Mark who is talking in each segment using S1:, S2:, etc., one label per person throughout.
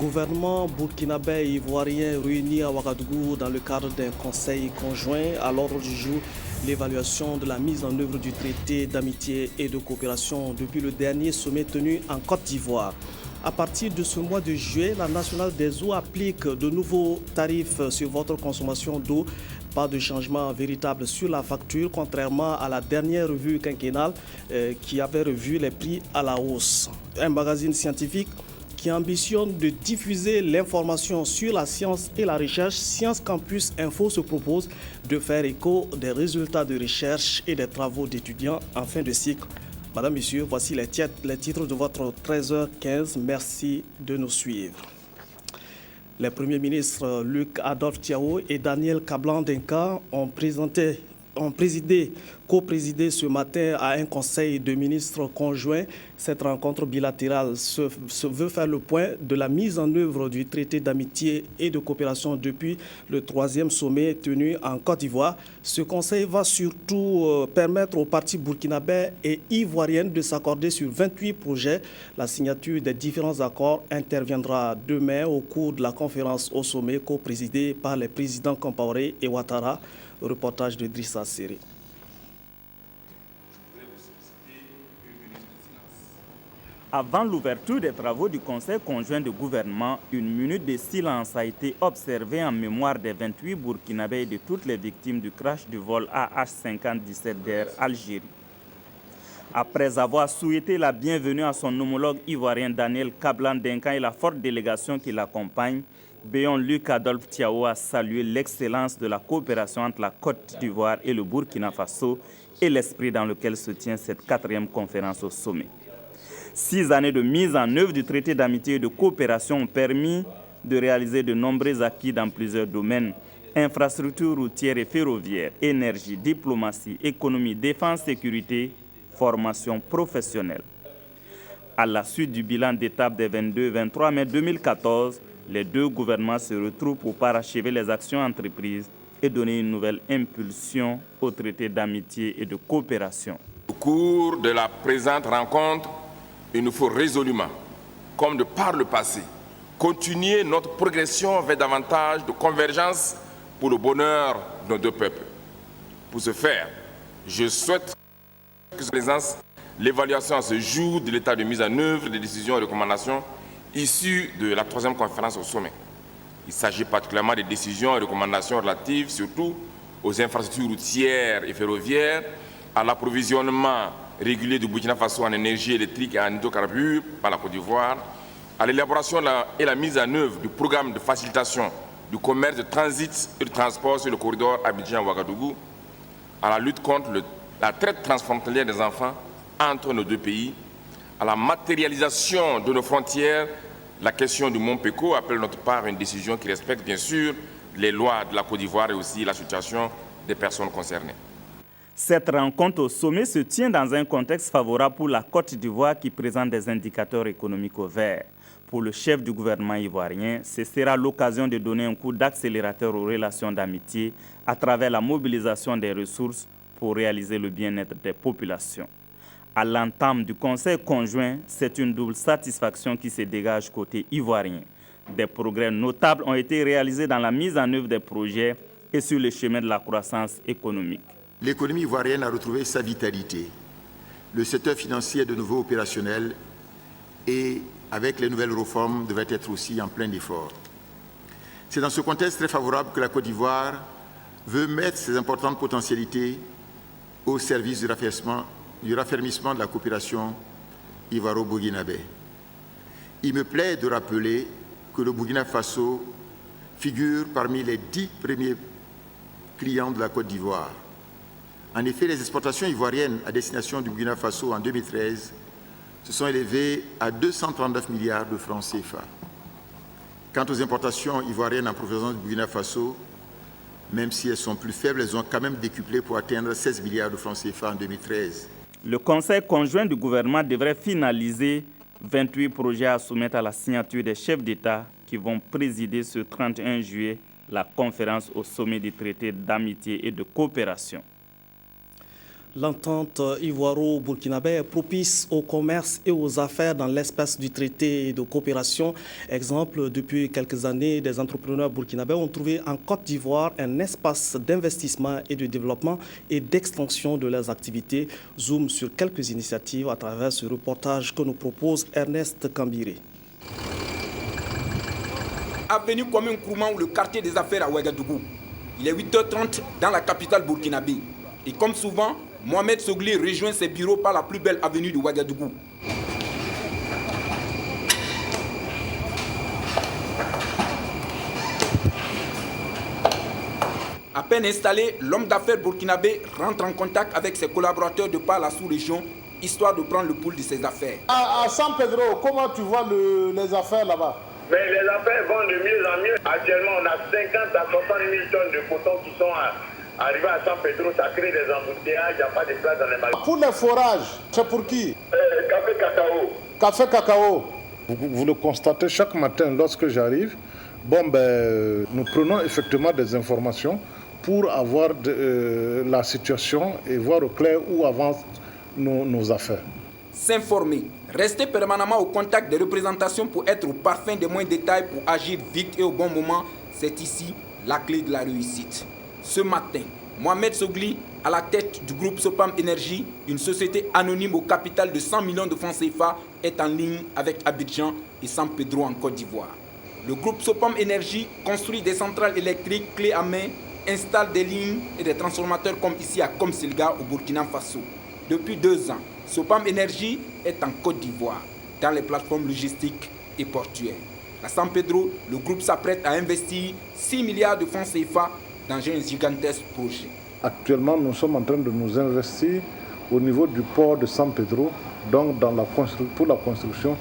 S1: gouvernements burkinabé et ivoiriens réunis à Ouagadougou dans le cadre d'un conseil conjoint. À l'ordre du jour, l'évaluation de la mise en œuvre du traité d'amitié et de coopération depuis le dernier sommet tenu en Côte d'Ivoire. À partir de ce mois de juillet, la Nationale des eaux applique de nouveaux tarifs sur votre consommation d'eau. Pas de changement véritable sur la facture, contrairement à la dernière revue quinquennale qui avait revu les prix à la hausse. Un magazine scientifique qui ambitionne de diffuser l'information sur la science et la recherche, Science Campus Info se propose de faire écho des résultats de recherche et des travaux d'étudiants en fin de cycle. Madame, Monsieur, voici les titres de votre 13h15. Merci de nous suivre. Les premiers ministres Luc Adolphe Thiaw et Daniel Kablan-Denka ont co-présidé ce matin à un conseil de ministres conjoint. Cette rencontre bilatérale se veut faire le point de la mise en œuvre du traité d'amitié et de coopération depuis le 3e sommet tenu en Côte d'Ivoire. Ce conseil va surtout permettre aux parties burkinabè et ivoiriennes de s'accorder sur 28 projets. La signature des différents accords interviendra demain au cours de la conférence au sommet co-présidée par les présidents Compaoré et Ouattara. Reportage de Drissa Seri.
S2: Avant l'ouverture des travaux du Conseil conjoint de gouvernement, une minute de silence a été observée en mémoire des 28 Burkinabés et de toutes les victimes du crash du vol AH-5017 d'Air Algérie. Après avoir souhaité la bienvenue à son homologue ivoirien Daniel Kablan-Denka et la forte délégation qui l'accompagne, Béon Luc Adolphe Thiaw a salué l'excellence de la coopération entre la Côte d'Ivoire et le Burkina Faso et l'esprit dans lequel se tient cette 4e conférence au sommet. 6 années de mise en œuvre du traité d'amitié et de coopération ont permis de réaliser de nombreux acquis dans plusieurs domaines: infrastructures routières et ferroviaires, énergie, diplomatie, économie, défense, sécurité, formation professionnelle. À la suite du bilan d'étape des 22-23 mai 2014, les deux gouvernements se retrouvent pour parachever les actions entreprises et donner une nouvelle impulsion au traité d'amitié et de coopération.
S3: Au cours de la présente rencontre, il nous faut résolument, comme de par le passé, continuer notre progression vers davantage de convergence pour le bonheur de nos deux peuples. Pour ce faire, je souhaite que se présente l'évaluation à ce jour de l'état de mise en œuvre des décisions et recommandations issues de la 3e conférence au sommet. Il s'agit particulièrement des décisions et recommandations relatives surtout aux infrastructures routières et ferroviaires, à l'approvisionnement régulier du Burkina Faso en énergie électrique et en hydrocarbures par la Côte d'Ivoire, à l'élaboration et la mise en œuvre du programme de facilitation du commerce de transit et de transport sur le corridor Abidjan-Ouagadougou, à la lutte contre la traite transfrontalière des enfants entre nos deux pays, à la matérialisation de nos frontières. La question du Mont Péco appelle de notre part une décision qui respecte bien sûr les lois de la Côte d'Ivoire et aussi la situation des personnes concernées.
S2: Cette rencontre au sommet se tient dans un contexte favorable pour la Côte d'Ivoire qui présente des indicateurs économiques au vert. Pour le chef du gouvernement ivoirien, ce sera l'occasion de donner un coup d'accélérateur aux relations d'amitié à travers la mobilisation des ressources pour réaliser le bien-être des populations. À l'entame du Conseil conjoint, c'est une double satisfaction qui se dégage côté ivoirien. Des progrès notables ont été réalisés dans la mise en œuvre des projets et sur le chemin de la croissance économique.
S4: L'économie ivoirienne a retrouvé sa vitalité. Le secteur financier est de nouveau opérationnel et, avec les nouvelles réformes, devrait être aussi en plein effort. C'est dans ce contexte très favorable que la Côte d'Ivoire veut mettre ses importantes potentialités au service du raffermissement de la coopération ivoiro-burkinabé. Il me plaît de rappeler que le Burkina Faso figure parmi les 10 premiers clients de la Côte d'Ivoire. En effet, les exportations ivoiriennes à destination du Burkina Faso en 2013 se sont élevées à 239 milliards de francs CFA. Quant aux importations ivoiriennes en provenance du Burkina Faso, même si elles sont plus faibles, elles ont quand même décuplé pour atteindre 16 milliards de francs CFA en 2013.
S2: Le Conseil conjoint du gouvernement devrait finaliser 28 projets à soumettre à la signature des chefs d'État qui vont présider ce 31 juillet la conférence au sommet du traité d'amitié et de coopération.
S1: L'entente ivoiro-burkinabé est propice au commerce et aux affaires dans l'espace du traité de coopération. Exemple, depuis quelques années, des entrepreneurs burkinabés ont trouvé en Côte d'Ivoire un espace d'investissement et de développement et d'extension de leurs activités. Zoom sur quelques initiatives à travers ce reportage que nous propose Ernest Kambiré.
S5: Avenue Kwame Nkrumah ou le quartier des affaires à Ouagadougou. Il est 8h30 dans la capitale burkinabé. Et comme souvent, Mohamed Sogli rejoint ses bureaux par la plus belle avenue de Ouagadougou. À peine installé, l'homme d'affaires burkinabé rentre en contact avec ses collaborateurs de par la sous-région, histoire de prendre le pouls de ses affaires.
S6: À San Pedro, comment tu vois les affaires là-bas?
S7: Mais les affaires vont de mieux en mieux. Actuellement, on a 50 à 60 000 tonnes de coton qui sont arrivées à San Pedro. Ça crée des embouteillages, il n'y a pas de place dans les magasins.
S6: Pour les forages, c'est pour qui?
S7: Café cacao.
S6: Café cacao.
S8: Vous le constatez chaque matin lorsque j'arrive. Nous prenons effectivement des informations pour avoir la situation et voir au clair où avancent nos affaires.
S5: S'informer, rester permanemment au contact des représentations pour être au parfum des moindres détails pour agir vite et au bon moment, c'est ici la clé de la réussite. Ce matin, Mohamed Sogli, à la tête du groupe Sopam Énergie, une société anonyme au capital de 100 millions de francs CFA, est en ligne avec Abidjan et San Pedro en Côte d'Ivoire. Le groupe Sopam Énergie construit des centrales électriques clés à main, installe des lignes et des transformateurs comme ici à Komsilga au Burkina Faso. Depuis 2 ans, Sopam Énergie est en Côte d'Ivoire, dans les plateformes logistiques et portuaires. À San Pedro, le groupe s'apprête à investir 6 milliards de francs CFA dans un gigantesque projet.
S8: Actuellement, nous sommes en train de nous investir au niveau du port de San Pedro, donc pour la construction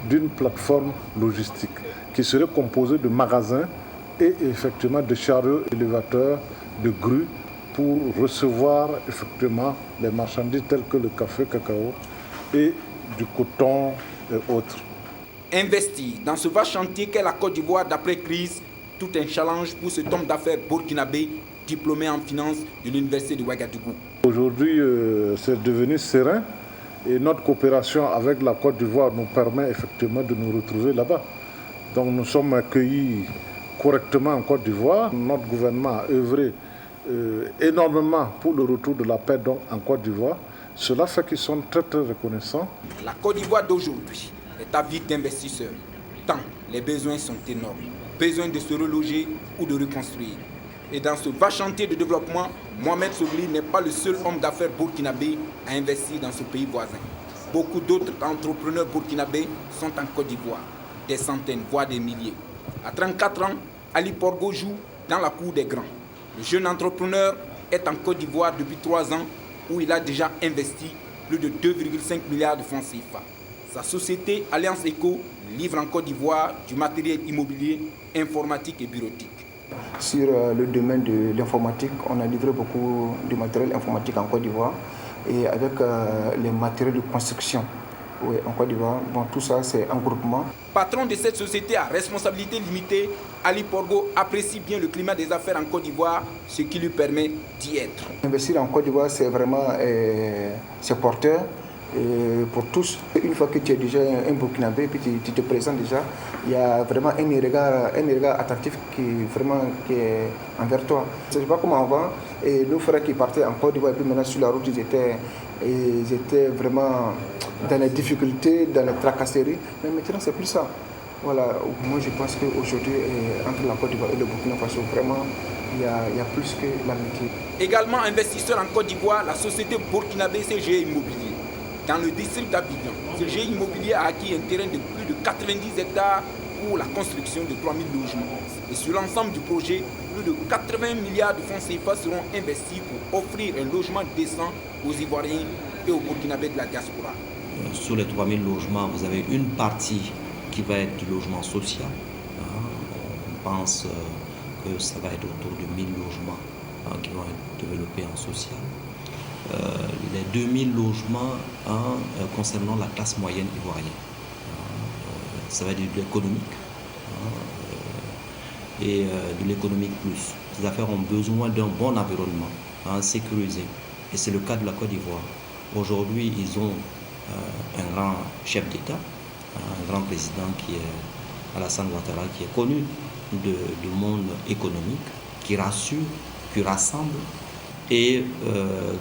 S8: d'une plateforme logistique qui serait composée de magasins et effectivement de chariots élévateurs, de grues pour recevoir effectivement les marchandises telles que le café, cacao et du coton et autres.
S5: Investir dans ce vaste chantier qu'est la Côte d'Ivoire d'après-crise, tout un challenge pour cet homme d'affaires burkinabé diplômé en finance de l'université de Ouagadougou.
S8: Aujourd'hui, c'est devenu serein et notre coopération avec la Côte d'Ivoire nous permet effectivement de nous retrouver là-bas. Donc nous sommes accueillis correctement en Côte d'Ivoire. Notre gouvernement a œuvré énormément pour le retour de la paix donc, en Côte d'Ivoire. Cela fait qu'ils sont très très reconnaissants.
S5: La Côte d'Ivoire d'aujourd'hui est avide d'investisseurs, tant les besoins sont énormes. Besoin de se reloger ou de reconstruire. Et dans ce vaste chantier de développement, Mohamed Sogli n'est pas le seul homme d'affaires burkinabé à investir dans ce pays voisin. Beaucoup d'autres entrepreneurs burkinabés sont en Côte d'Ivoire, des centaines, voire des milliers. À 34 ans, Ali Porgo joue dans la cour des grands. Le jeune entrepreneur est en Côte d'Ivoire depuis 3 ans où il a déjà investi plus de 2,5 milliards de francs CFA. Sa société Alliance Eco livre en Côte d'Ivoire du matériel immobilier, informatique et bureautique.
S9: Sur le domaine de l'informatique, on a livré beaucoup de matériel informatique en Côte d'Ivoire et avec les matériels de construction. Oui, en Côte d'Ivoire, bon, tout ça c'est un groupement.
S5: Patron de cette société à responsabilité limitée, Ali Porgo apprécie bien le climat des affaires en Côte d'Ivoire, ce qui lui permet d'y être.
S9: Investir en Côte d'Ivoire, c'est vraiment c'est porteur pour tous. Une fois que tu es déjà un Burkinabé, puis tu te présentes déjà, il y a vraiment un regard attentif qui est envers toi. Je ne sais pas comment avant, et nos frères qui partaient en Côte d'Ivoire, et puis maintenant sur la route, ils étaient vraiment dans les difficultés, dans les tracasseries. Mais maintenant, c'est plus ça. Voilà, moi je pense qu'aujourd'hui, entre la Côte d'Ivoire et le Burkina Faso, vraiment, il y a plus que l'amitié.
S5: Également investisseur en Côte d'Ivoire, la société burkinabé CGE Immobilier. Dans le district d'Abidjan, CGE Immobilier a acquis un terrain de plus de 90 hectares pour la construction de 3000 logements. Et sur l'ensemble du projet, plus de 80 milliards de francs CFA seront investis pour offrir un logement décent aux Ivoiriens et aux Burkinabés de la diaspora.
S10: Sur les 3000 logements, vous avez une partie qui va être du logement social. On pense que ça va être autour de 1000 logements qui vont être développés en social. Les 2000 logements concernant la classe moyenne ivoirienne. Ça va être de l'économique et de l'économique plus. Ces affaires ont besoin d'un bon environnement sécurisé Et c'est le cas de la Côte d'Ivoire. Aujourd'hui, ils ont un grand chef d'État, un grand président qui est Alassane Ouattara, qui est connu du monde économique, qui rassure, qui rassemble et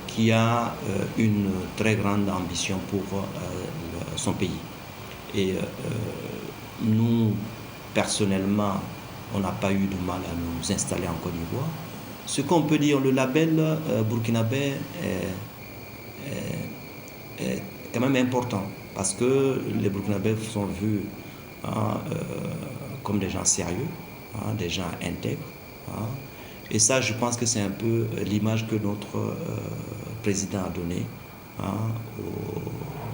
S10: qui a une très grande ambition pour son pays. Et nous, personnellement, on n'a pas eu de mal à nous installer en Côte d'Ivoire. Ce qu'on peut dire, le label burkinabé est quand même important parce que les Burkinabés sont vus comme des gens sérieux, des gens intègres. Et ça, je pense que c'est un peu l'image que notre président a donnée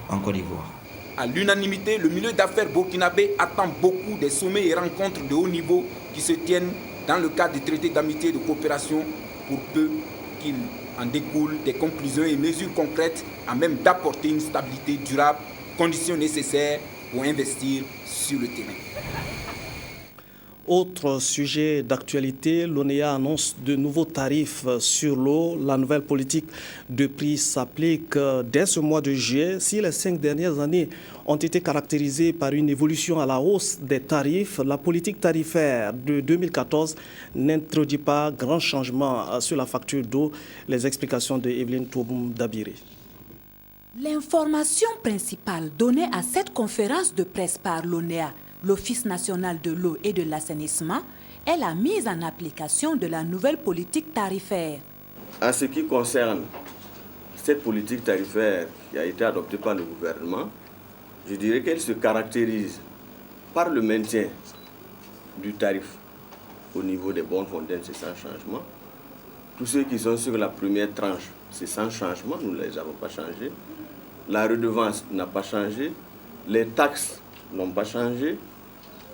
S10: en Côte d'Ivoire.
S5: À l'unanimité, le milieu d'affaires burkinabé attend beaucoup des sommets et rencontres de haut niveau qui se tiennent dans le cadre du traité d'amitié et de coopération pour peu qu'il en découle des conclusions et mesures concrètes à même d'apporter une stabilité durable, conditions nécessaires pour investir sur le terrain.
S1: Autre sujet d'actualité, l'ONEA annonce de nouveaux tarifs sur l'eau. La nouvelle politique de prix s'applique dès ce mois de juillet. Si les 5 dernières années ont été caractérisées par une évolution à la hausse des tarifs, la politique tarifaire de 2014 n'introduit pas grand changement sur la facture d'eau. Les explications de Evelyne Touboum Dabiré.
S11: L'information principale donnée à cette conférence de presse par l'ONEA, l'Office national de l'eau et de l'assainissement, est la mise en application de la nouvelle politique tarifaire.
S12: En ce qui concerne cette politique tarifaire qui a été adoptée par le gouvernement, je dirais qu'elle se caractérise par le maintien du tarif au niveau des bornes fontaines, c'est sans changement. Tous ceux qui sont sur la première tranche, c'est sans changement, nous ne les avons pas changés. La redevance n'a pas changé, les taxes n'ont pas changé.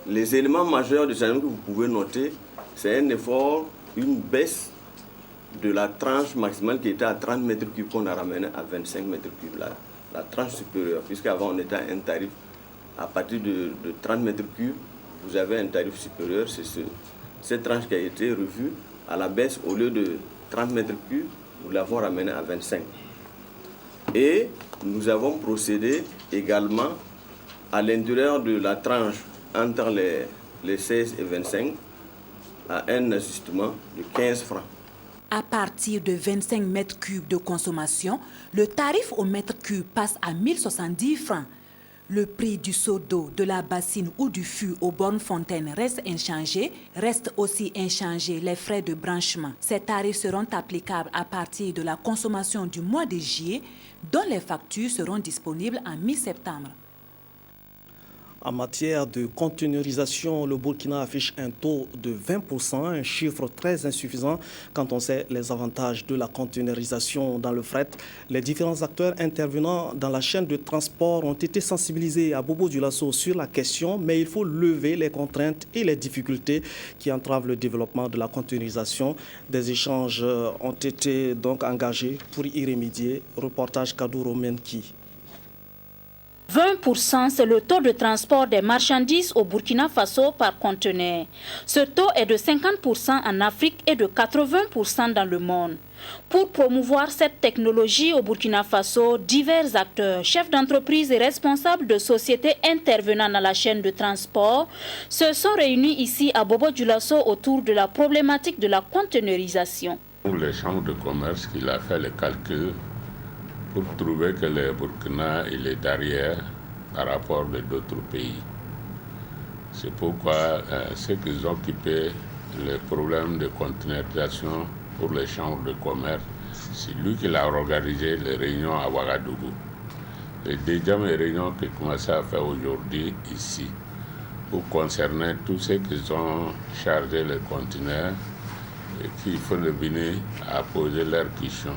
S12: Les éléments majeurs de changement que vous pouvez noter, c'est un effort, une baisse de la tranche maximale qui était à 30 mètres cubes qu'on a ramené à 25 mètres cubes, la tranche supérieure. Puisqu'avant on était à un tarif, à partir de 30 mètres cubes, vous avez un tarif supérieur. C'est cette tranche qui a été revue à la baisse, au lieu de 30 mètres cubes, nous l'avons ramené à 25. Et nous avons procédé également à l'intérieur de la tranche entre les 16 et 25 à un ajustement de 15 francs.
S11: À partir de 25 mètres cubes de consommation, le tarif au mètre cube passe à 1070 francs. Le prix du seau d'eau, de la bassine ou du fût aux bornes fontaines reste inchangé, reste aussi inchangé les frais de branchement. Ces tarifs seront applicables à partir de la consommation du mois de juillet, dont les factures seront disponibles en mi-septembre.
S1: En matière de conteneurisation, le Burkina affiche un taux de 20%, un chiffre très insuffisant quand on sait les avantages de la conteneurisation dans le fret. Les différents acteurs intervenant dans la chaîne de transport ont été sensibilisés à Bobo Dioulasso sur la question, mais il faut lever les contraintes et les difficultés qui entravent le développement de la conteneurisation. Des échanges ont été donc engagés pour y remédier. Reportage Kadouro Menki.
S13: 20%, c'est le taux de transport des marchandises au Burkina Faso par conteneur. Ce taux est de 50% en Afrique et de 80% dans le monde. Pour promouvoir cette technologie au Burkina Faso, divers acteurs, chefs d'entreprise et responsables de sociétés intervenant dans la chaîne de transport se sont réunis ici à Bobo Dioulasso autour de la problématique de la conteneurisation.
S14: Pour les chambres de commerce, il a fait les calculs pour trouver que le Burkina il est derrière par rapport à d'autres pays. C'est pourquoi ceux qui ont occupé le problème de conteneurisation pour les chambres de commerce, c'est lui qui a organisé les réunions à Ouagadougou. Les deuxièmes réunions qu'il commence à faire aujourd'hui ici, pour concerner tous ceux qui ont chargé les conteneurs et qu'il faut venir à poser leurs questions.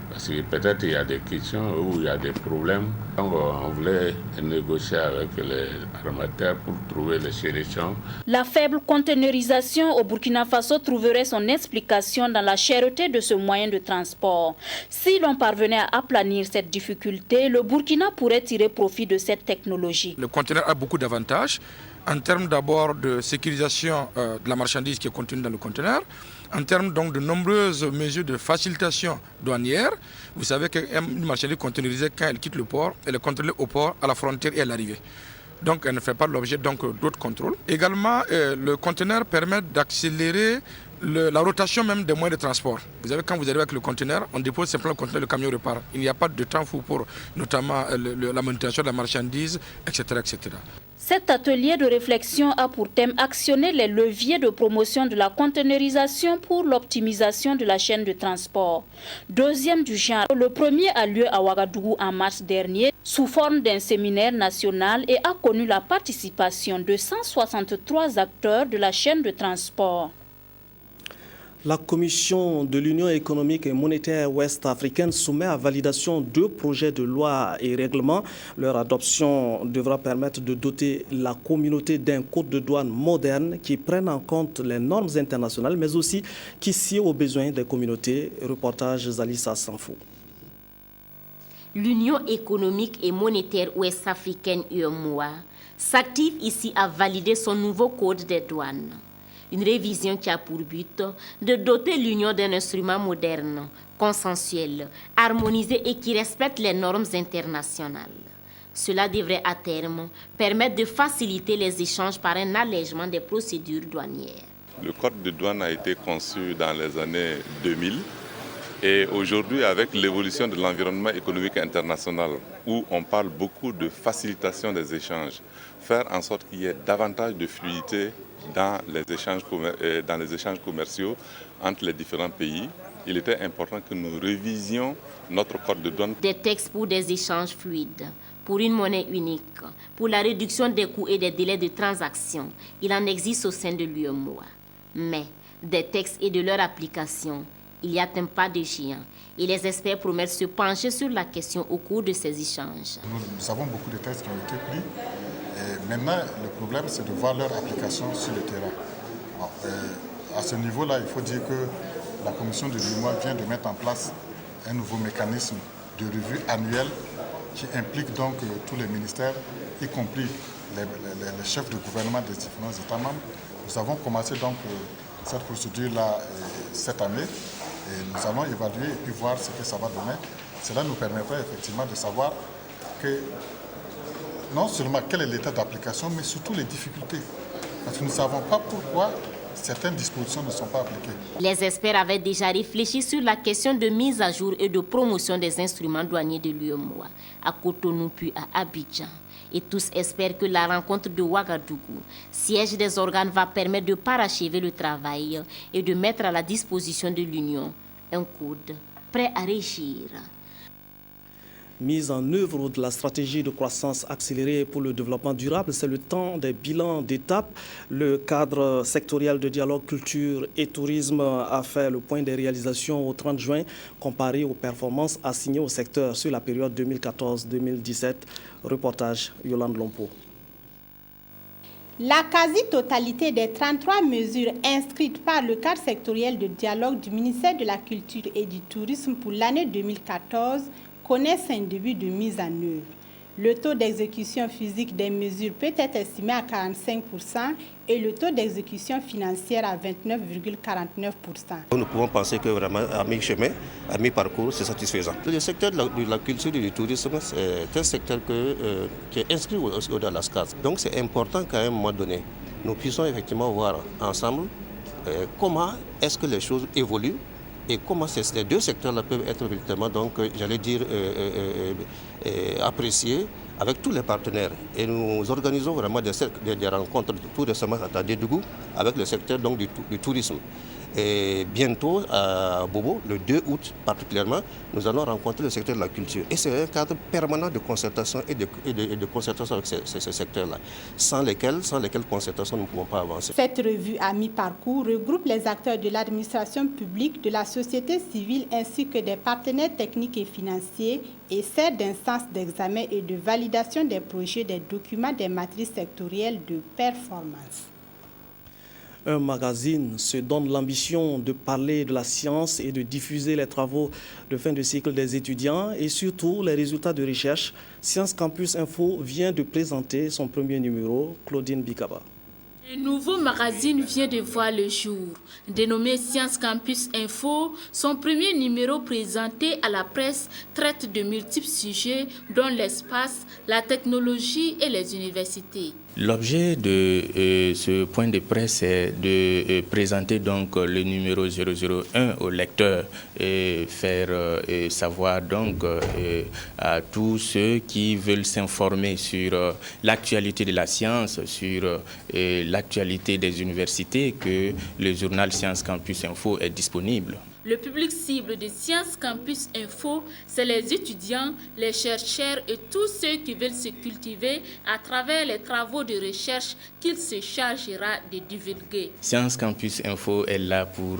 S14: Parce que peut-être il y a des questions où il y a des problèmes. Donc on voulait négocier avec les armateurs pour trouver les solutions.
S13: La faible conteneurisation au Burkina Faso trouverait son explication dans la cherté de ce moyen de transport. Si l'on parvenait à aplanir cette difficulté, le Burkina pourrait tirer profit de cette technologie.
S15: Le conteneur a beaucoup d'avantages. En termes d'abord de sécurisation de la marchandise qui est contenue dans le conteneur, en termes donc de nombreuses mesures de facilitation douanière. Vous savez qu'une marchandise conteneurisée, quand elle quitte le port, elle est contrôlée au port, à la frontière et à l'arrivée. Donc elle ne fait pas l'objet d'autres contrôles. Également, le conteneur permet d'accélérer la rotation même des moyens de transport. Vous savez, quand vous arrivez avec le conteneur, on dépose simplement le conteneur, le camion repart. Il n'y a pas de temps fou pour notamment la manutention de la marchandise, etc., etc.
S13: Cet atelier de réflexion a pour thème actionner les leviers de promotion de la conteneurisation pour l'optimisation de la chaîne de transport. Deuxième du genre, le premier a lieu à Ouagadougou en mars dernier sous forme d'un séminaire national et a connu la participation de 163 acteurs de la chaîne de transport.
S1: La Commission de l'Union économique et monétaire ouest-africaine soumet à validation 2 projets de loi et règlements. Leur adoption devra permettre de doter la communauté d'un code de douane moderne qui prenne en compte les normes internationales, mais aussi qui sied aux besoins des communautés. Reportage Zalissa Sanfou.
S16: L'Union économique et monétaire ouest-africaine UEMOA s'active ici à valider son nouveau code des douanes. Une révision qui a pour but de doter l'Union d'un instrument moderne, consensuel, harmonisé et qui respecte les normes internationales. Cela devrait à terme permettre de faciliter les échanges par un allègement des procédures douanières.
S17: Le code de douane a été conçu dans les années 2000 et aujourd'hui, avec l'évolution de l'environnement économique international, où on parle beaucoup de facilitation des échanges, faire en sorte qu'il y ait davantage de fluidité dans les échanges commerciaux entre les différents pays, il était important que nous révisions notre code de douane.
S16: Des textes pour des échanges fluides, pour une monnaie unique, pour la réduction des coûts et des délais de transaction, il en existe au sein de l'UEMOA. Mais des textes et de leur application, il y a un pas de géant et les experts promettent se pencher sur la question au cours de ces échanges.
S18: Nous avons beaucoup de textes qui ont été pris. Et maintenant, le problème, c'est de voir leur application sur le terrain. Alors, à ce niveau-là, il faut dire que la commission de l'UEMOA vient de mettre en place un nouveau mécanisme de revue annuelle qui implique donc tous les ministères, y compris les chefs de gouvernement des différents États membres. Nous avons commencé donc cette procédure-là cette année et nous allons évaluer et puis voir ce que ça va donner. Cela nous permettra effectivement de savoir que non seulement quel est l'état d'application, mais surtout les difficultés. Parce que nous ne savons pas pourquoi certaines dispositions ne sont pas appliquées.
S16: Les experts avaient déjà réfléchi sur la question de mise à jour et de promotion des instruments douaniers de l'UEMOA à Cotonou puis à Abidjan. Et tous espèrent que la rencontre de Ouagadougou, siège des organes, va permettre de parachever le travail et de mettre à la disposition de l'Union un code prêt à régir.
S1: Mise en œuvre de la stratégie de croissance accélérée pour le développement durable, c'est le temps des bilans d'étape. Le cadre sectoriel de dialogue culture et tourisme a fait le point des réalisations au 30 juin comparé aux performances assignées au secteur sur la période 2014-2017. Reportage Yolande Lompo.
S19: La quasi-totalité des 33 mesures inscrites par le cadre sectoriel de dialogue du ministère de la Culture et du Tourisme pour l'année 2014 connaissent un début de mise en œuvre. Le taux d'exécution physique des mesures peut être estimé à 45% et le taux d'exécution financière à 29,49%.
S20: Nous pouvons penser que vraiment à mi-chemin, à mi-parcours, c'est satisfaisant. Le secteur de la culture et du tourisme, c'est un secteur qui est inscrit au-delà de la SCAS. Donc c'est important qu'à un moment donné, nous puissions effectivement voir ensemble comment est-ce que les choses évoluent et comment ces deux secteurs-là peuvent être véritablement, donc, j'allais dire, appréciés avec tous les partenaires. Et nous organisons vraiment des rencontres tout récemment à Dédougou avec le secteur donc, du tourisme. Et bientôt, à Bobo, le 2 août particulièrement, nous allons rencontrer le secteur de la culture. Et c'est un cadre permanent de concertation et de concertation avec ces secteurs-là, sans lesquels concertation nous ne pouvons pas avancer.
S19: Cette revue à mi-parcours regroupe les acteurs de l'administration publique, de la société civile ainsi que des partenaires techniques et financiers et sert d'instance d'examen et de validation des projets des documents des matrices sectorielles de performance.
S1: Un magazine se donne l'ambition de parler de la science et de diffuser les travaux de fin de cycle des étudiants et surtout les résultats de recherche. Science Campus Info vient de présenter son premier numéro, Claudine Bikaba.
S21: Un nouveau magazine vient de voir le jour. Dénommé Science Campus Info, son premier numéro présenté à la presse traite de multiples sujets dont l'espace, la technologie et les universités.
S2: L'objet de ce point de presse est de présenter donc le numéro 001 au lecteur et faire savoir donc à tous ceux qui veulent s'informer sur l'actualité de la science, sur l'actualité des universités, que le journal Science Campus Info est disponible.
S21: Le public cible de Science Campus Info, c'est les étudiants, les chercheurs et tous ceux qui veulent se cultiver à travers les travaux de recherche qu'il se chargera de divulguer.
S2: Science Campus Info est là pour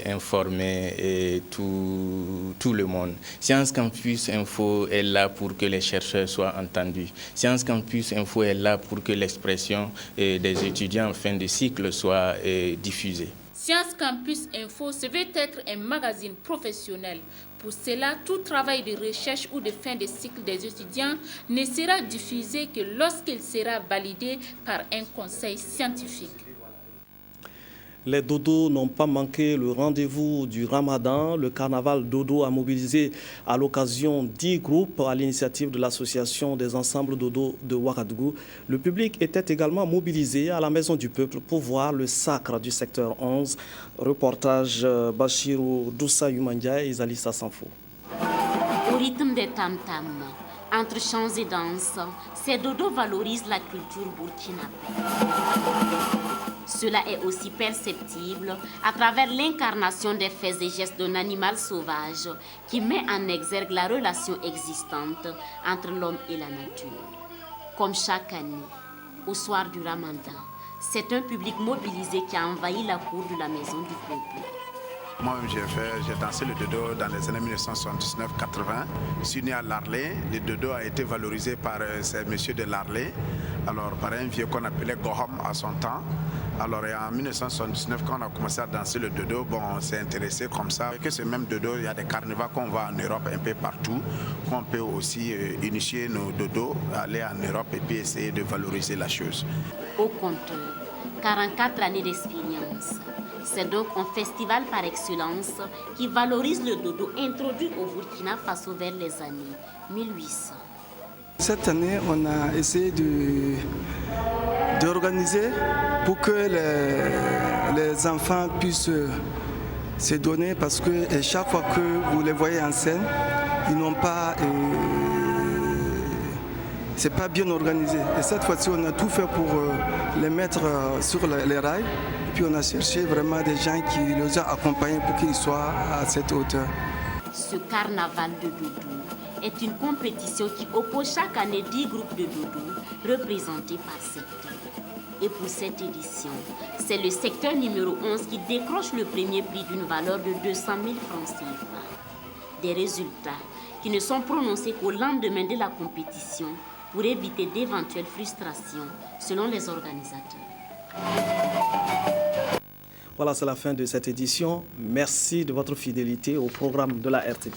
S2: informer tout le monde. Science Campus Info est là pour que les chercheurs soient entendus. Science Campus Info est là pour que l'expression des étudiants en fin de cycle soit diffusée.
S21: Science Campus Info se veut être un magazine professionnel. Pour cela, tout travail de recherche ou de fin de cycle des étudiants ne sera diffusé que lorsqu'il sera validé par un conseil scientifique.
S1: Les dodos n'ont pas manqué le rendez-vous du Ramadan. Le carnaval dodo a mobilisé à l'occasion 10 groupes à l'initiative de l'association des ensembles dodo de Ouagadougou. Le public était également mobilisé à la Maison du Peuple pour voir le sacre du secteur 11. Reportage Bachirou Doussa Yumandia et Zalissa Sanfo.
S16: Au rythme des tam-tams, entre chants et danses, ces dodos valorisent la culture burkinabé. Cela est aussi perceptible à travers l'incarnation des faits et gestes d'un animal sauvage qui met en exergue la relation existante entre l'homme et la nature. Comme chaque année, au soir du Ramadan, c'est un public mobilisé qui a envahi la cour de la Maison du Peuple.
S22: Moi-même, j'ai dansé le dodo dans les années 1979-80. Je suis né à Larlé. Le dodo a été valorisé par ces messieurs de Larlé, alors par un vieux qu'on appelait Goham à son temps. Alors en 1979, quand on a commencé à danser le dodo, on s'est intéressé comme ça. Que ce même dodo, il y a des carnavals qu'on voit en Europe un peu partout, qu'on peut aussi initier nos dodos, aller en Europe et puis essayer de valoriser la chose.
S16: Au compteur, 44 années d'expérience. C'est donc un festival par excellence qui valorise le dodo introduit au Burkina Faso vers les années 1800.
S23: Cette année, on a essayé d'organiser pour que les enfants puissent se donner, parce que chaque fois que vous les voyez en scène, ils n'ont pas... c'est pas bien organisé. Et cette fois-ci, on a tout fait pour les mettre sur les rails. Et puis on a cherché vraiment des gens qui les ont accompagnés pour qu'ils soient à cette hauteur.
S16: Ce carnaval de dodo est une compétition qui oppose chaque année 10 groupes de dodo représentés par secteur. Et pour cette édition, c'est le secteur numéro 11 qui décroche le premier prix d'une valeur de 200 000 francs CFA. Des résultats qui ne sont prononcés qu'au lendemain de la compétition pour éviter d'éventuelles frustrations, selon les organisateurs.
S1: Voilà, c'est la fin de cette édition. Merci de votre fidélité au programme de la RTV.